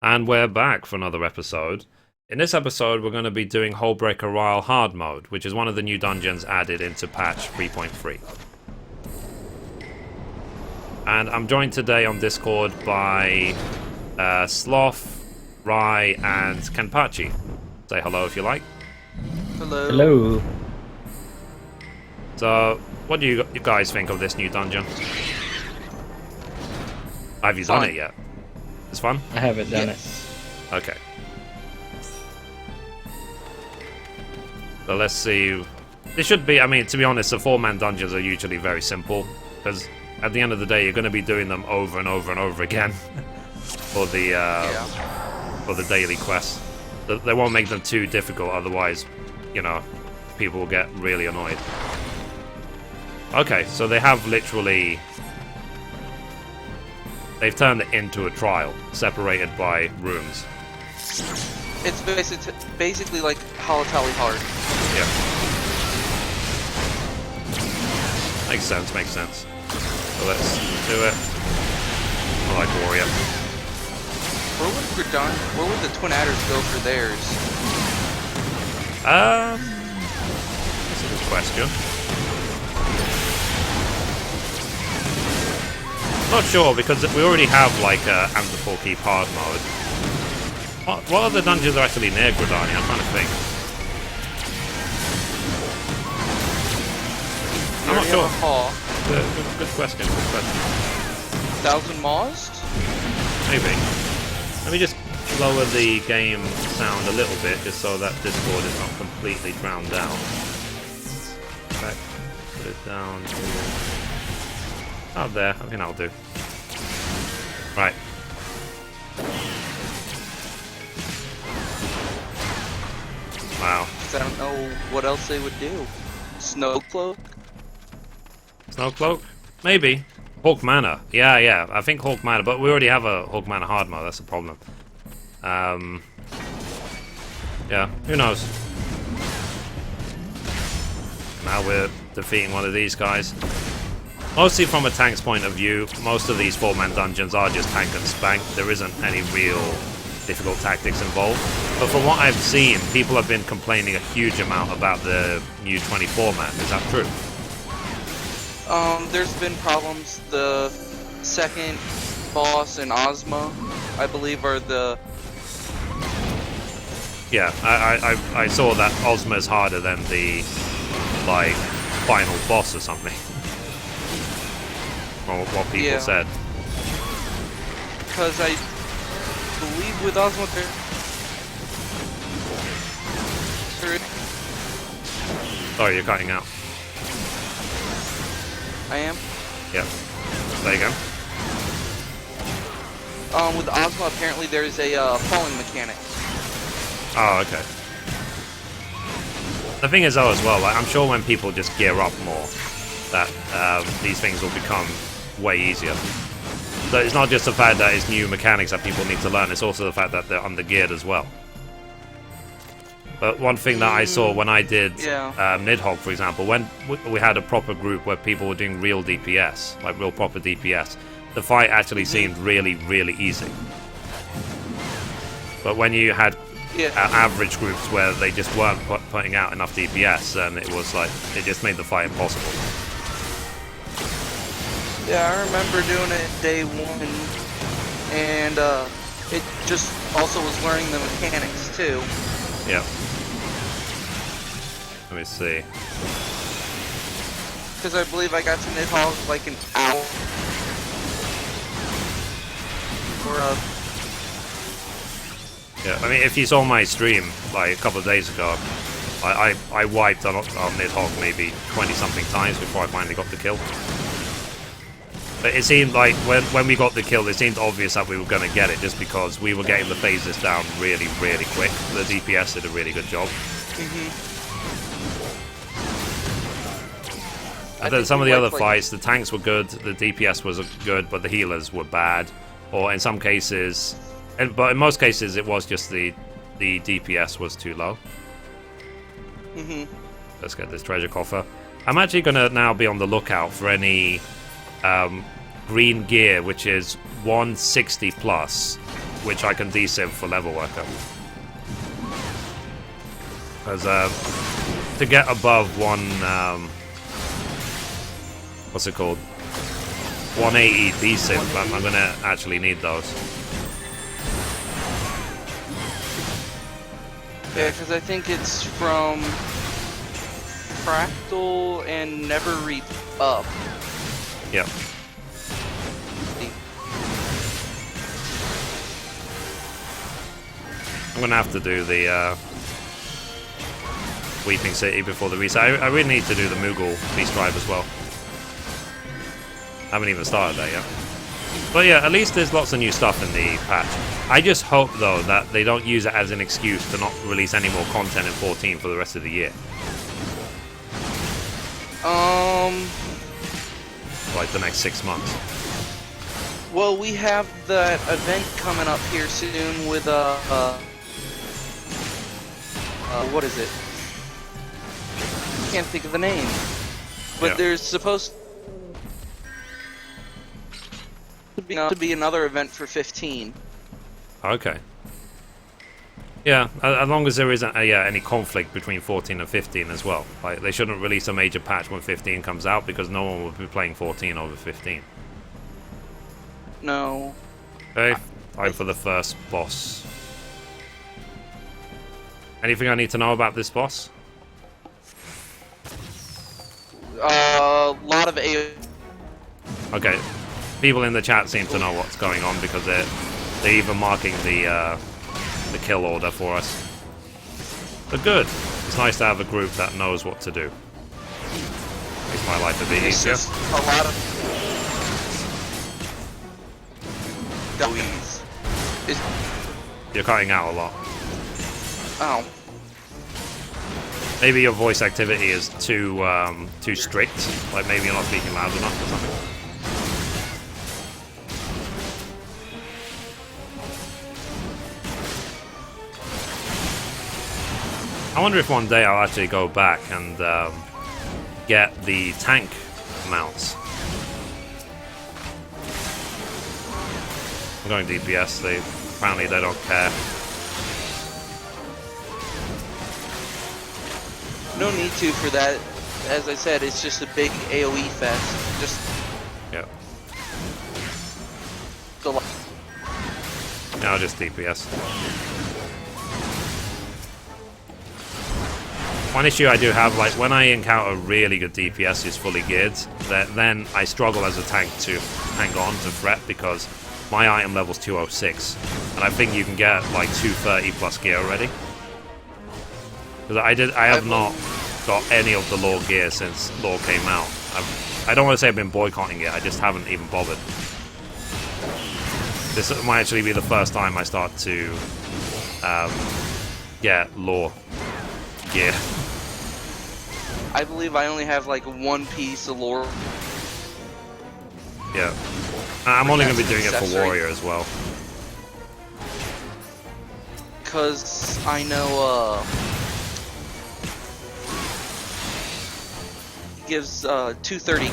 And we're back for another episode. In this episode, we're going to be doing Hullbreaker Ryle Hard Mode, which is one of the new dungeons added into patch 3.3. And I'm joined today on Discord by Sloth, Rye, and Kenpachi. Say hello if you like. Hello. Hello. So, what do you guys think of this new dungeon? Have you done it yet? It's fun? I haven't done it. Okay. So let's see. This should be, I mean, to be honest, the 4-man dungeons are usually very simple, because at the end of the day, you're going to be doing them over and over and over again for the daily quests. They won't make them too difficult, otherwise, you know, people will get really annoyed. Okay, so they have literally... They've turned it into a trial, separated by rooms. It's basically like Halatali Hard. Yeah. Makes sense, makes sense. So let's do it. I like Warrior. Where would the Twin Adders go for theirs? That's a good question. Not sure, because we already have like a Amphipole Keep hard mode. What other dungeons are actually near Gridania? I'm trying to think. I'm not sure. Good question, good question. Thousand Maws? Maybe. Let me just lower the game sound a little bit, just so that Discord is not completely drowned out. Okay. Put it down to... Oh, there. I think that'll do. Right. Wow. I don't know what else they would do. Snow Cloak? Snow Cloak? Maybe. Hawk Manor. Yeah. I think Hawk Manor, but we already have a Hawk Manor hard mode. That's the problem. Yeah. Who knows? Now we're defeating one of these guys. Mostly from a tank's point of view, most of these 4-man dungeons are just tank and spank. There isn't any real difficult tactics involved. But from what I've seen, people have been complaining a huge amount about the new 24-man. Is that true? There's been problems. The second boss and Ozma, I believe, are the... Yeah, I saw that Ozma is harder than the, like, final boss or something. Or what people said. Because I believe with Ozma Sorry, you're cutting out. I am? Yeah. There you go. With Ozma, apparently there's a falling mechanic. Oh, okay. The thing is, though, as well, like, I'm sure when people just gear up more, that these things will become way easier. So it's not just the fact that it's new mechanics that people need to learn, it's also the fact that they're under-geared as well. But one thing that I saw when I did Nidhogg, for example, when we had a proper group where people were doing real DPS, like real proper DPS, the fight actually seemed really, really easy. But when you had average groups where they just weren't putting out enough DPS, then it was like, it just made the fight impossible. Yeah, I remember doing it day one, and it just also was learning the mechanics too. Yeah. Let me see. Because I believe I got to Nidhogg like an hour. Yeah, I mean, if you saw my stream like a couple of days ago, I wiped on Nidhogg maybe 20-something times before I finally got the kill. But it seemed like when we got the kill, it seemed obvious that we were going to get it, just because we were getting the phases down really, really quick. The DPS did a really good job. And then some of the other fights, the tanks were good, the DPS was good, but the healers were bad. Or in some cases, but in most cases, it was just the DPS was too low. Let's get this treasure coffer. I'm actually going to now be on the lookout for any green gear, which is 160 plus, which I can desynth for level worker. Because to get above what's it called? 180 desynth, I'm gonna actually need those. Yeah, because I think it's from Fractal and Never Reap up. Yep. I'm gonna have to do the Weeping City before the reset. I really need to do the Moogle Beast Drive as well. I haven't even started that yet. But yeah, at least there's lots of new stuff in the patch. I just hope though that they don't use it as an excuse to not release any more content in 14 for the rest of the year. Like the next 6 months. Well, we have that event coming up here soon with what is it? I can't think of the name. But Yeah. there's supposed to be another event for 15. Okay. Yeah, as long as there isn't any conflict between 14 and 15 as well. Like, they shouldn't release a major patch when 15 comes out because no one will be playing 14 over 15. No. Okay, time for the first boss. Anything I need to know about this boss? Lot of A. Okay, people in the chat seem to know what's going on because they're even marking the kill order for us. But good. It's nice to have a group that knows what to do. Makes my life a bit It's easier. just a lot of Doe's. You're cutting out a lot. Oh. Maybe your voice activity is too strict. Like maybe you're not speaking loud enough or something. I wonder if one day I'll actually go back and get the tank mounts. I'm going DPS. Apparently they don't care. No need to for that. As I said, it's just a big AoE fest. Just Yeah. the No, I'll just DPS. One issue I do have, like when I encounter really good DPS who's fully geared, then I struggle as a tank to hang on to threat because my item level's 206, and I think you can get like 230 plus gear already. Because I have not got any of the lore gear since lore came out. I don't want to say I've been boycotting it, I just haven't even bothered. This might actually be the first time I start to get lore gear. I believe I only have like one piece of lore. Yeah. I'm only going to be doing it for Warrior as well. Because I know, it gives, 230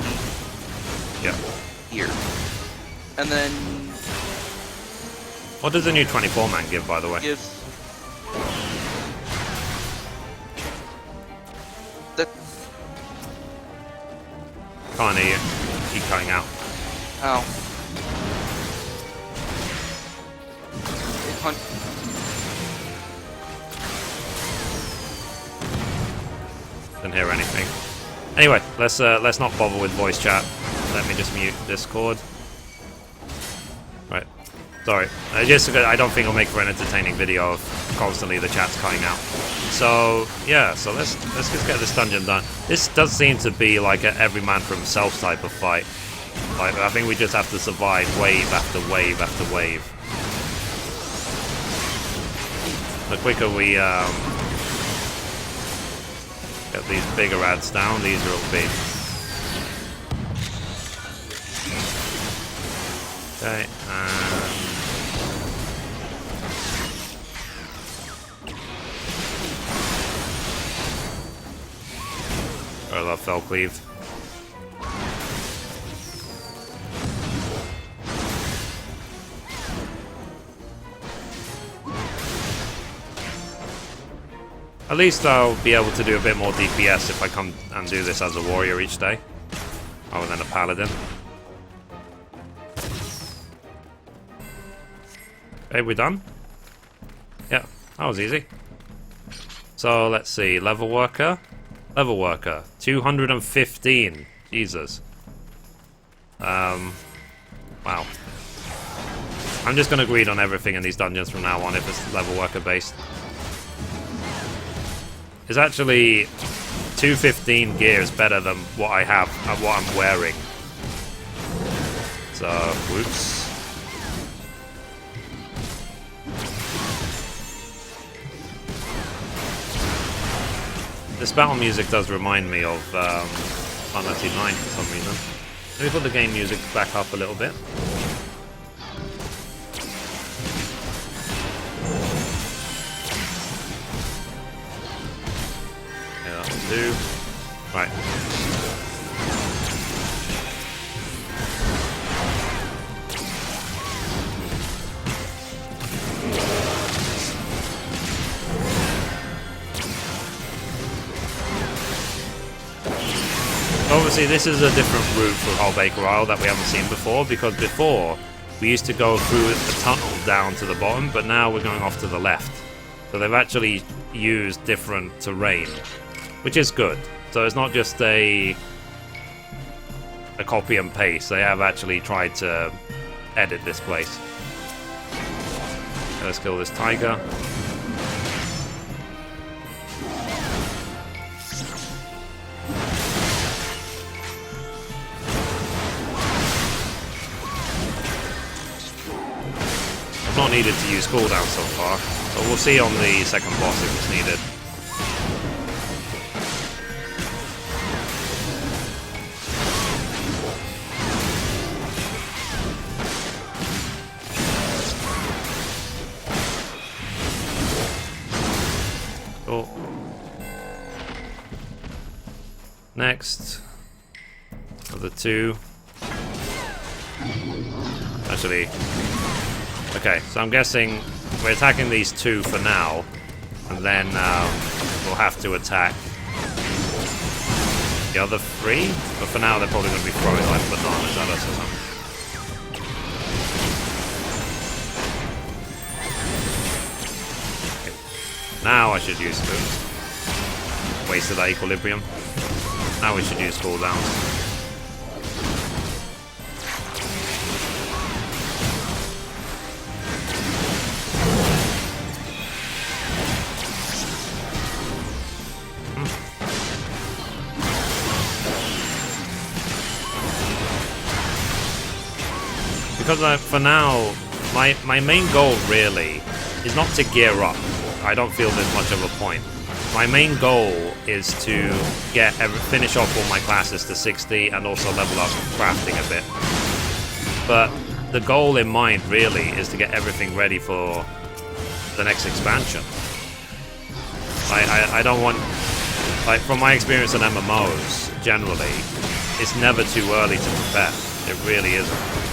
Yeah. here. And then What does the new 24-man give, by the way? gives... The... Can't hear you. Keep cutting out. Oh. Didn't hear anything. Anyway, let's not bother with voice chat. Let me just mute Discord. Right. Sorry. I don't think it'll make for an entertaining video if constantly the chat's cutting out. So yeah, so let's just get this dungeon done. This does seem to be like a every man for himself type of fight. Like I think we just have to survive wave after wave after wave. The quicker we get these bigger ads down, the easier it'll be. Okay, I love Fell Cleave. At least I'll be able to do a bit more DPS if I come and do this as a warrior each day, rather than a paladin. Okay, we done? Yeah, that was easy. So let's see, level worker. Level worker, 215. Jesus. Wow. I'm just gonna greed on everything in these dungeons from now on if it's level worker based. It's actually 215 gear is better than what I have and what I'm wearing. So, whoops. This battle music does remind me of Final Fantasy IX for some reason. Let me put the game music back up a little bit. Yeah, that'll do. Right. Obviously, this is a different route for Hullbreaker Isle that we haven't seen before, because before we used to go through a tunnel down to the bottom, but now we're going off to the left. So they've actually used different terrain, which is good. So it's not just a copy and paste. They have actually tried to edit this place. Okay, let's kill this tiger. Not needed to use cooldown so far, but we'll see on the second boss if it's needed. Cool. Next, of the two. Actually. Okay, so I'm guessing we're attacking these two for now, and then we'll have to attack the other three, but for now they're probably going to be throwing like bananas at us or something. Okay. Now I should use spoons. Wasted that equilibrium. Now we should use cooldowns. Because for now, my main goal really is not to gear up. I don't feel there's much of a point. My main goal is to finish off all my classes to 60 and also level up crafting a bit. But the goal in mind really is to get everything ready for the next expansion. I don't want, like, from my experience in MMOs generally, it's never too early to prepare. It really isn't.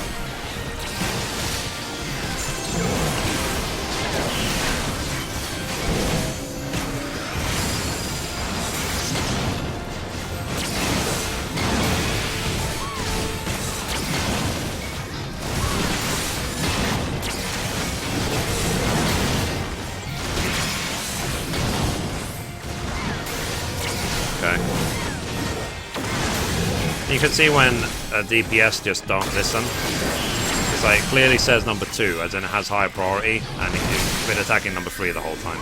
You can see when a DPS just don't listen. It's like, it clearly says number 2, as in it has higher priority, and you've been attacking number 3 the whole time.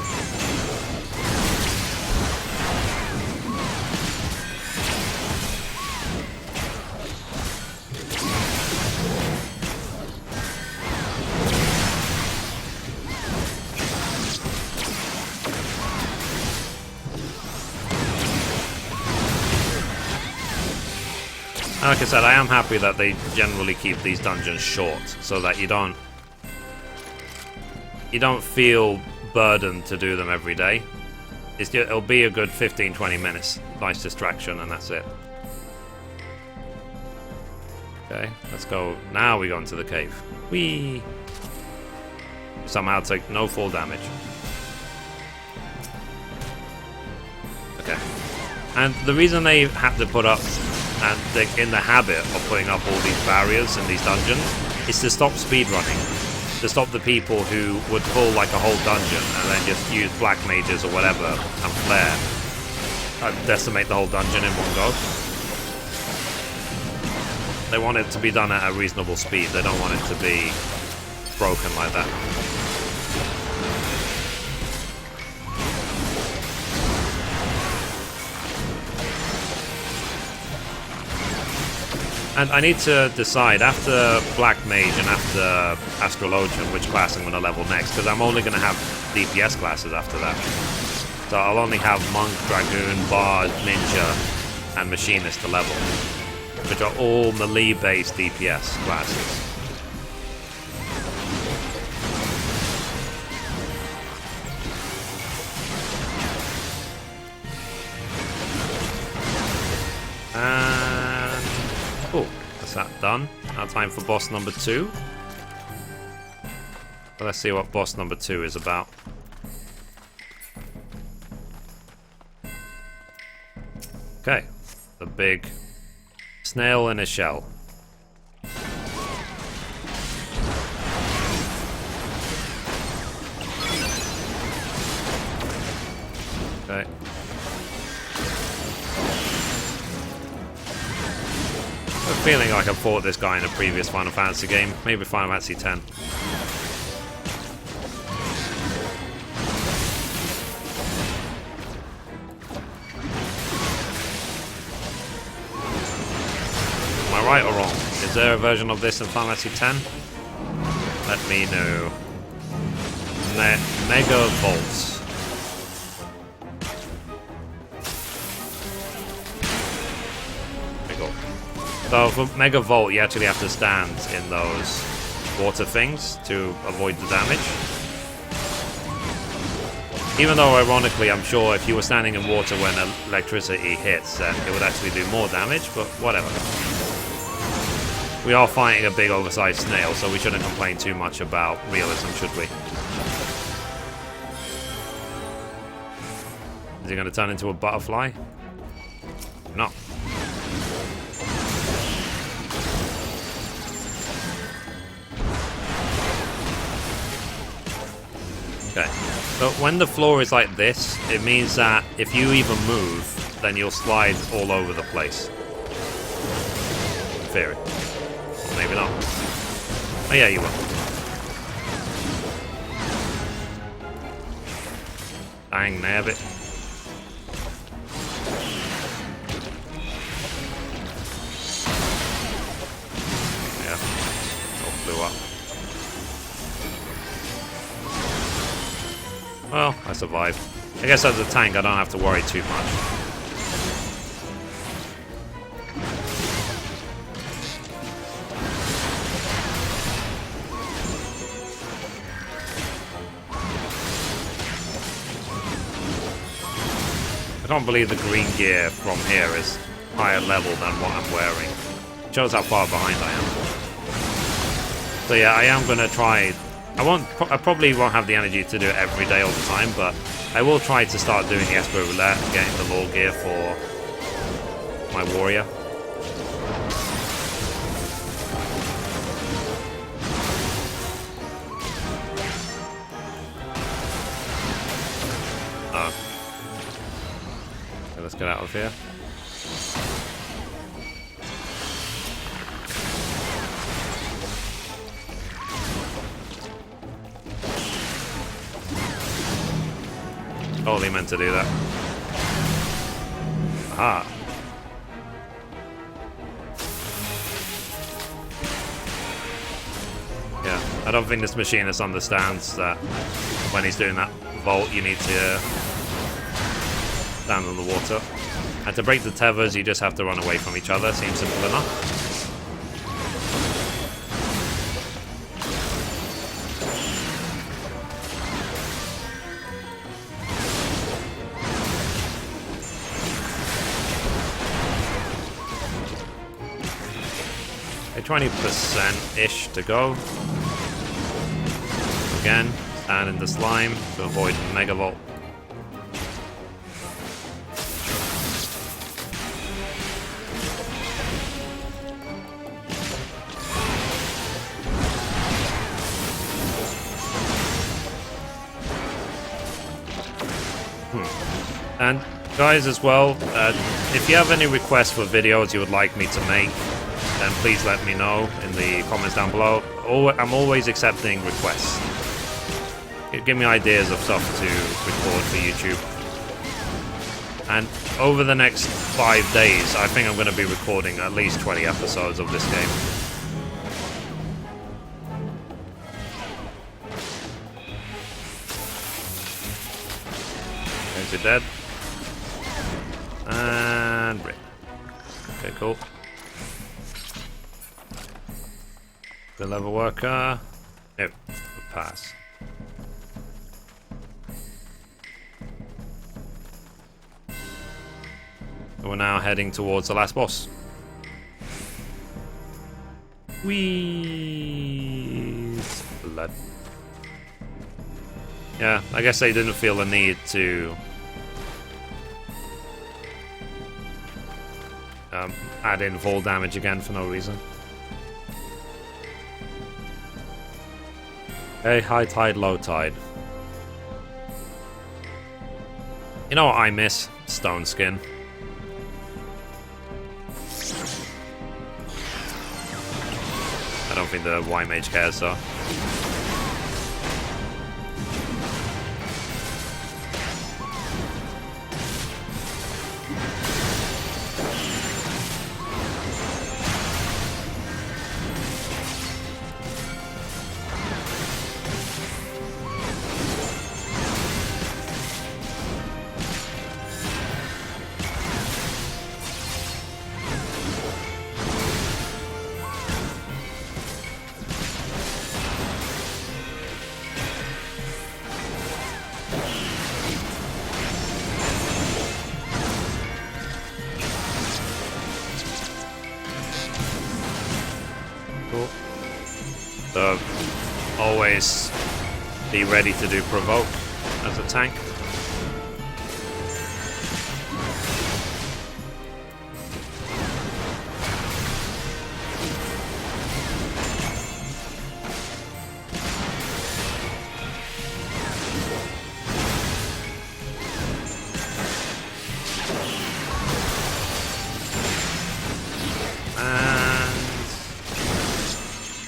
Like I said, I am happy that they generally keep these dungeons short, so that you don't feel burdened to do them every day. It'll be a good 15-20 minutes, nice distraction, and that's it. Okay, let's go. Now we go into the cave. Whee! Somehow take no fall damage. Okay. And the reason they have to put up, and they're in the habit of putting up all these barriers in these dungeons, is to stop speedrunning. To stop the people who would pull like a whole dungeon and then just use black mages or whatever and flare. And decimate the whole dungeon in one go. They want it to be done at a reasonable speed. They don't want it to be broken like that. And I need to decide after Black Mage and after Astrologian which class I'm going to level next, because I'm only going to have DPS classes after that. So I'll only have Monk, Dragoon, Bard, Ninja, and Machinist to level, which are all melee-based DPS classes. And oh, that's that done. Now time for boss number 2. Well, let's see what boss number 2 is about. Okay, the big snail in a shell. Okay. I'm feeling like I've fought this guy in a previous Final Fantasy game, maybe Final Fantasy X. Am I right or wrong? Is there a version of this in Final Fantasy X? Let me know. Mega Volts. So for Mega Volt, you actually have to stand in those water things to avoid the damage. Even though, ironically, I'm sure if you were standing in water when electricity hits, then it would actually do more damage, but whatever. We are fighting a big oversized snail, so we shouldn't complain too much about realism, should we? Is he going to turn into a butterfly? No. Okay, so when the floor is like this, it means that if you even move, then you'll slide all over the place. In theory. Or maybe not. Oh yeah, you will. Bang, nab it. Yeah, all flew up. Well, I survived. I guess as a tank, I don't have to worry too much. I can't believe the green gear from here is higher level than what I'm wearing. It shows how far behind I am. So yeah, I am going to try... I probably won't have the energy to do it every day all the time, but I will try to start doing the Esper Roulette and getting the lore gear for my warrior. Oh. Okay, let's get out of here. Totally meant to do that. Aha. Yeah, I don't think this machinist understands that when he's doing that vault, you need to stand on the water. And to break the tethers, you just have to run away from each other. Seems simple enough. A 20%-ish to go. Again, stand in the slime to avoid Mega Volt. And guys, as well, if you have any requests for videos you would like me to make, then please let me know in the comments down below. I'm always accepting requests. Give me ideas of stuff to record for YouTube. And over the next 5 days, I think I'm going to be recording at least 20 episodes of this game. Is it dead? And rip. Okay, cool. The level worker. Nope. Pass. We're now heading towards the last boss. Wheeze blood. Yeah, I guess they didn't feel the need to add in full damage again for no reason. Okay, high tide, low tide. You know what I miss? Stone skin. I don't think the Y mage cares, so. Cool. So, always be ready to do provoke as a tank.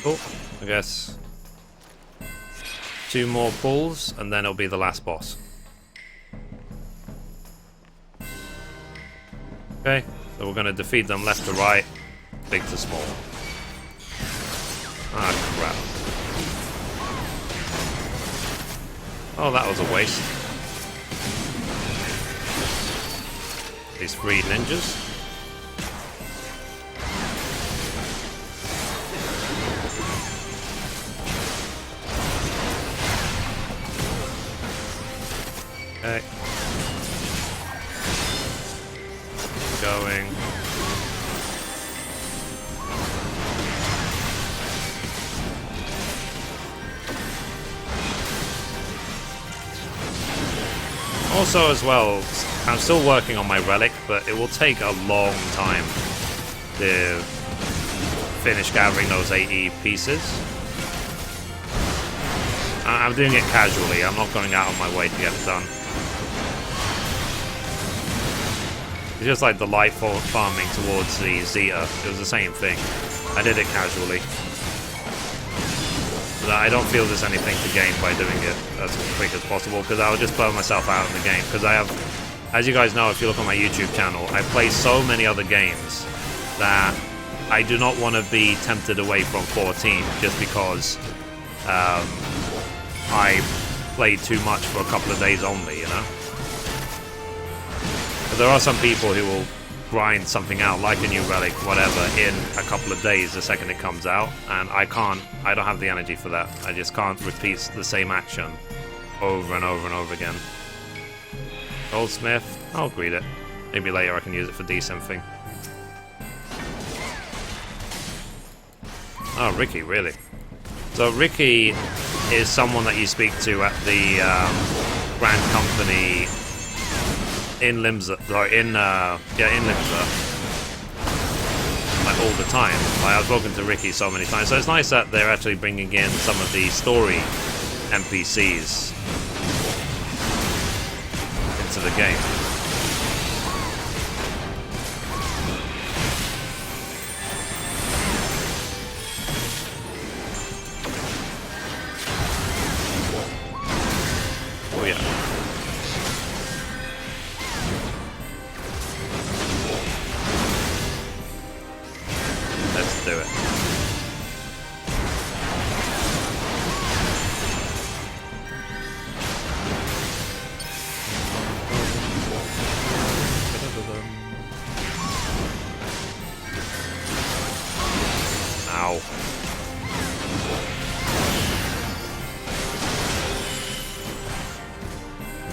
Cool, I guess 2 more pulls and then it'll be the last boss. Okay, so we're going to defeat them left to right, big to small. Ah, crap. Oh, that was a waste. These 3 ninjas. Okay. Going. Also, as well, I'm still working on my relic, but it will take a long time to finish gathering those 80 pieces. I'm doing it casually, I'm not going out of my way to get it done. It's just like the light farming towards the Zeta. It was the same thing. I did it casually. But I don't feel there's anything to gain by doing it as quick as possible, because I'll just burn myself out in the game. Because I have, as you guys know, if you look on my YouTube channel, I play so many other games that I do not want to be tempted away from 14 just because I played too much for a couple of days only, you know? But there are some people who will grind something out, like a new relic, whatever, in a couple of days the second it comes out, and I don't have the energy for that. I just can't repeat the same action over and over and over again. Goldsmith, I'll greet it. Maybe later I can use it for desynthing. Oh, Ricky, really? So Ricky is someone that you speak to at the Grand Company in Limsa, sorry, in Limsa, like all the time. Like, I've spoken to Ricky so many times, so it's nice that they're actually bringing in some of the story NPCs into the game.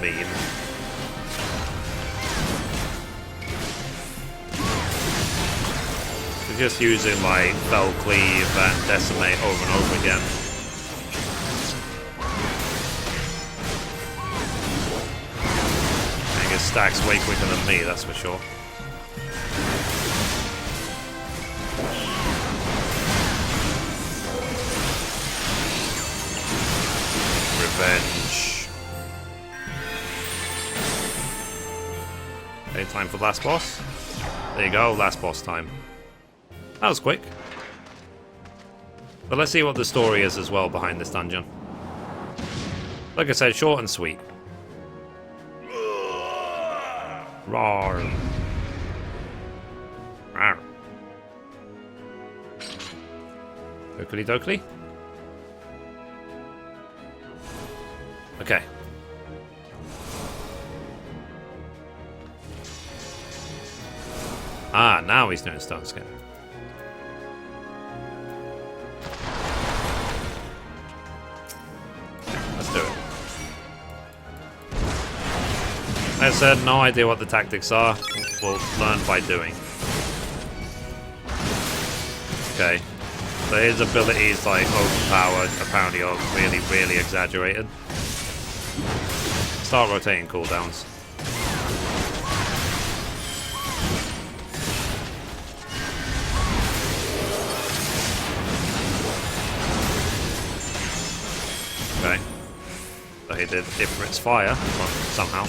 meme. We're just using like Fell Cleave and Decimate over and over again. And it stacks way quicker than me, that's for sure. Revenge. Okay, time for last boss. There you go, last boss time. That was quick. But let's see what the story is as well behind this dungeon. Like I said, short and sweet. Roar. Rawr. Oakley dokley. Okay. Ah, now he's doing stone skin. Let's do it. As I said, no idea what the tactics are. We'll learn by doing. Okay. So his abilities, like overpowered, apparently are really, really exaggerated. Start rotating cooldowns. Okay. So he did Ifrit's fire, well, somehow.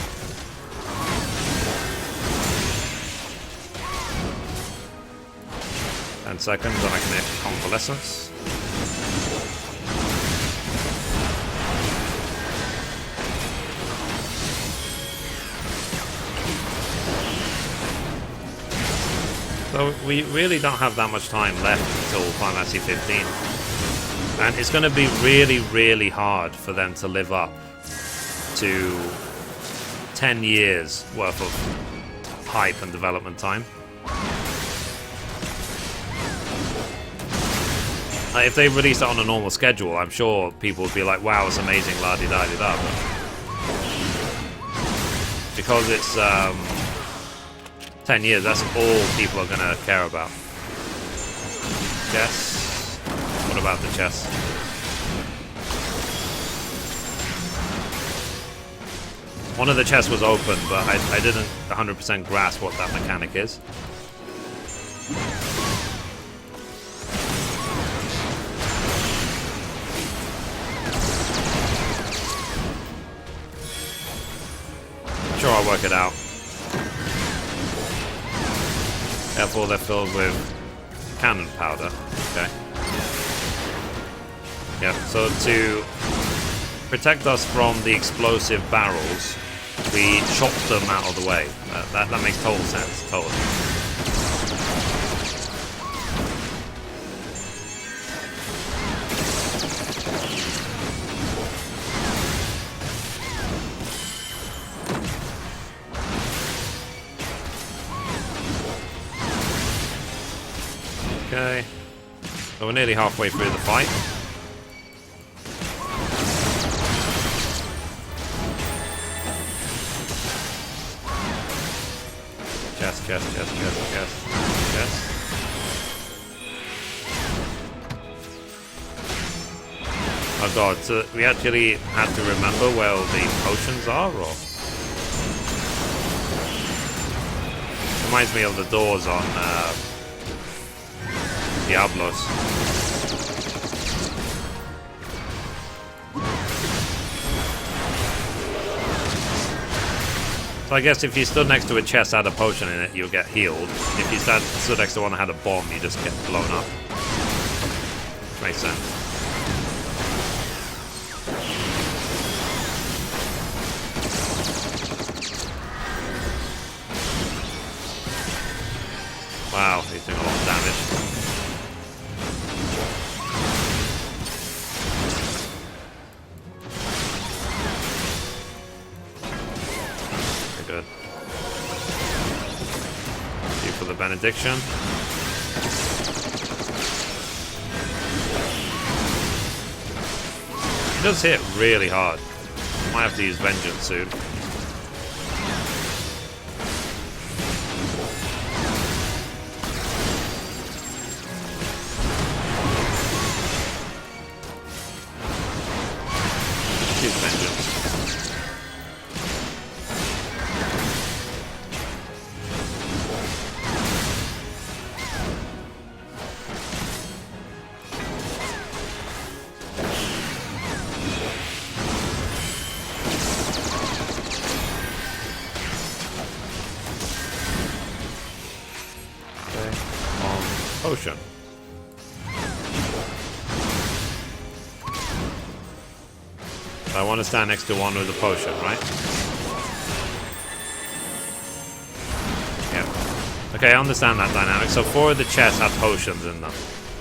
And seconds, and I can hit Convalescence. So we really don't have that much time left until Final Fantasy 15. And it's going to be really, really hard for them to live up to 10 years worth of hype and development time. If they release it on a normal schedule, I'm sure people would be like, wow, it's amazing, la-di-da-di-da. But because it's 10 years, that's all people are going to care about. Chess? What about the chess? One of the chests was open, but I didn't 100% grasp what that mechanic is. I'm sure I'll work it out. Therefore, they're filled with cannon powder. Okay. Yeah, so to protect us from the explosive barrels, we chop them out of the way. That makes total sense, totally. Okay, so we're nearly halfway through the fight. Chest. Oh god, so we actually have to remember where all the potions are, or? Reminds me of the doors on Diablos. So I guess if you stood next to a chest that had a potion in it, you'll get healed. If you stood next to one that had a bomb, you just get blown up. Makes sense. Wow, he's doing a lot of damage. Good. You for the benediction. He does hit really hard. Might have to use vengeance soon. Shoot vengeance. Potion. I want to stand next to one with a potion, right? Yeah. Okay, I understand that dynamic. So 4 of the chests have potions in them.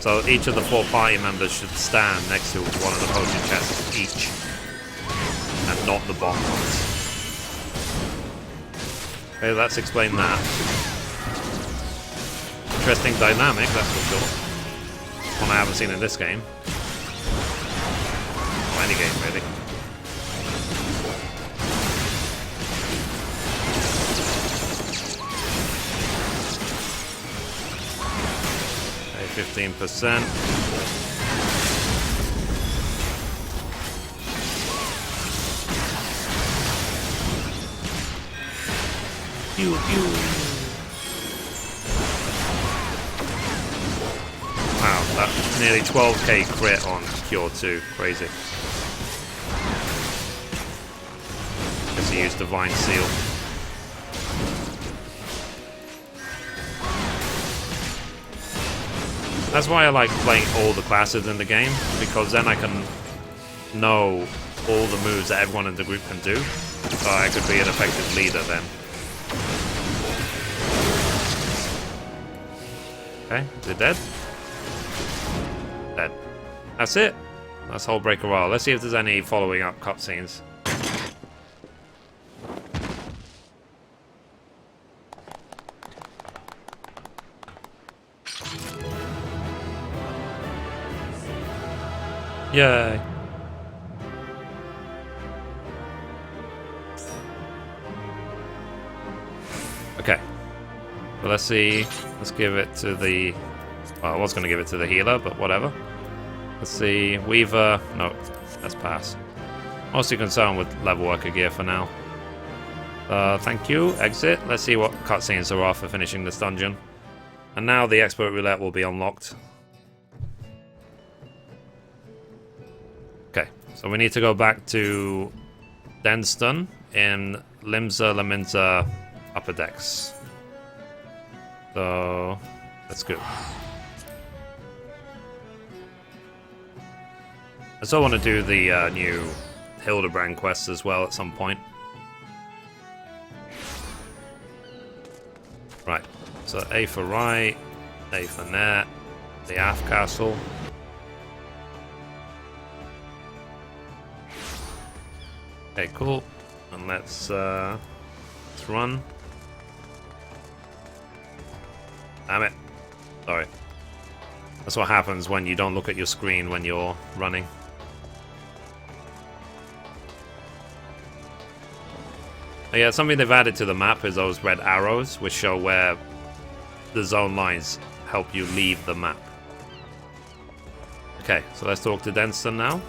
So each of the 4 party members should stand next to one of the potion chests each. And not the bomb ones. Okay, let's explain that. Interesting dynamic, that's for sure. One I haven't seen in this game. Or any game, really. Okay, 15%. Pew, pew. Wow, that's nearly 12k crit on Cure 2. Crazy. Guess he used Divine Seal. That's why I like playing all the classes in the game, because then I can know all the moves that everyone in the group can do. So I could be an effective leader then. Okay, is it dead? Dead. That's it. That's Hullbreaker Royal. Let's see if there's any following up cutscenes. Yay. Okay. Well, let's see. Let's give it to the... Well, I was going to give it to the healer, but whatever. Let's see. Weaver. No, let's pass. Mostly concerned with level worker gear for now. Thank you. Exit. Let's see what cutscenes there are for finishing this dungeon. And now the expert roulette will be unlocked. Okay, so we need to go back to Denston in Limsa Laminsa Upper Decks. So, let's go. I still want to do the new Hildebrand quest as well at some point. Right, so A for right, A for net, the aft castle. Okay, cool. And let's run. Damn it. Sorry. That's what happens when you don't look at your screen when you're running. Oh yeah, something they've added to the map is those red arrows, which show where the zone lines help you leave the map. Okay, so let's talk to Denston now.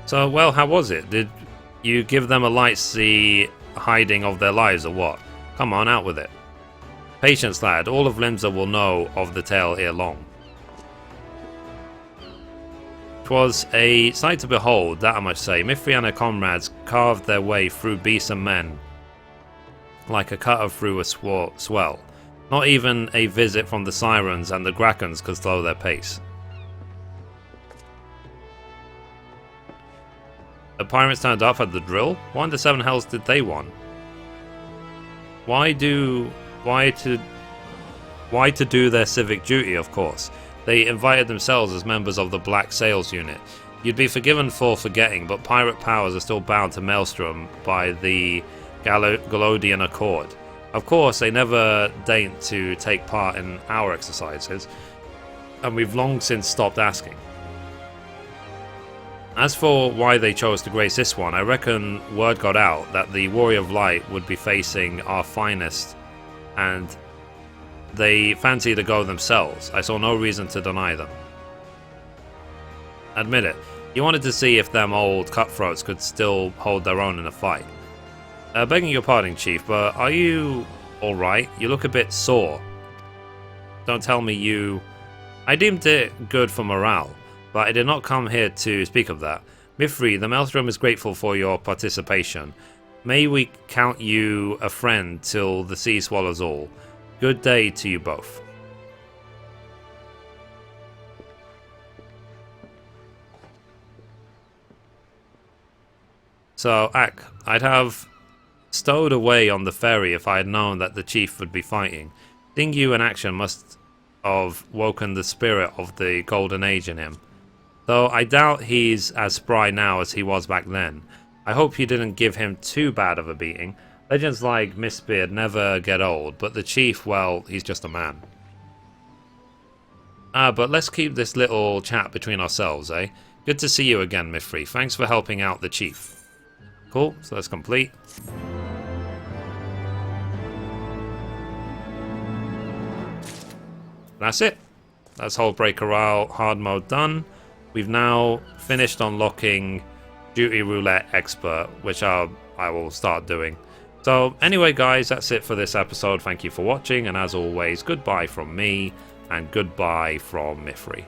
So, well, how was it? Did you give them a light see hiding of their lives or what? Come on, out with it. Patience, lad. All of Limsa will know of the tale ere long. 'Twas a sight to behold, that I must say. Mithrie and her comrades carved their way through besom men like a cutter through a swell. Not even a visit from the sirens and the Grakens could slow their pace. The pirates turned up at the drill? What in the seven hells did they want? Why to do their civic duty, of course. They invited themselves as members of the Black Sails unit. You'd be forgiven for forgetting, but pirate powers are still bound to Maelstrom by the Galodian Accord. Of course, they never deigned to take part in our exercises, and we've long since stopped asking. As for why they chose to grace this one, I reckon word got out that the Warrior of Light would be facing our finest, and they fancied to go themselves. I saw no reason to deny them. Admit it. You wanted to see if them old cutthroats could still hold their own in a fight. Begging your pardon, Chief, but are you alright? You look a bit sore. Don't tell me you... I deemed it good for morale, but I did not come here to speak of that. Mithrie, the Maelstrom is grateful for your participation. May we count you a friend till the sea swallows all. Good day to you both. So, Ak, I'd have stowed away on the ferry if I had known that the chief would be fighting. Seeing you in action must have woken the spirit of the golden age in him. Though I doubt he's as spry now as he was back then. I hope you didn't give him too bad of a beating. Legends like Mistbeard never get old, but the chief, well, he's just a man. But let's keep this little chat between ourselves, eh? Good to see you again, Mithrie. Thanks for helping out the chief. Cool, so that's complete. That's it. That's Hullbreaker hard mode done. We've now finished unlocking Duty Roulette Expert, which I will start doing. So anyway guys, that's it for this episode. Thank you for watching, and as always, goodbye from me, and goodbye from Mithrie.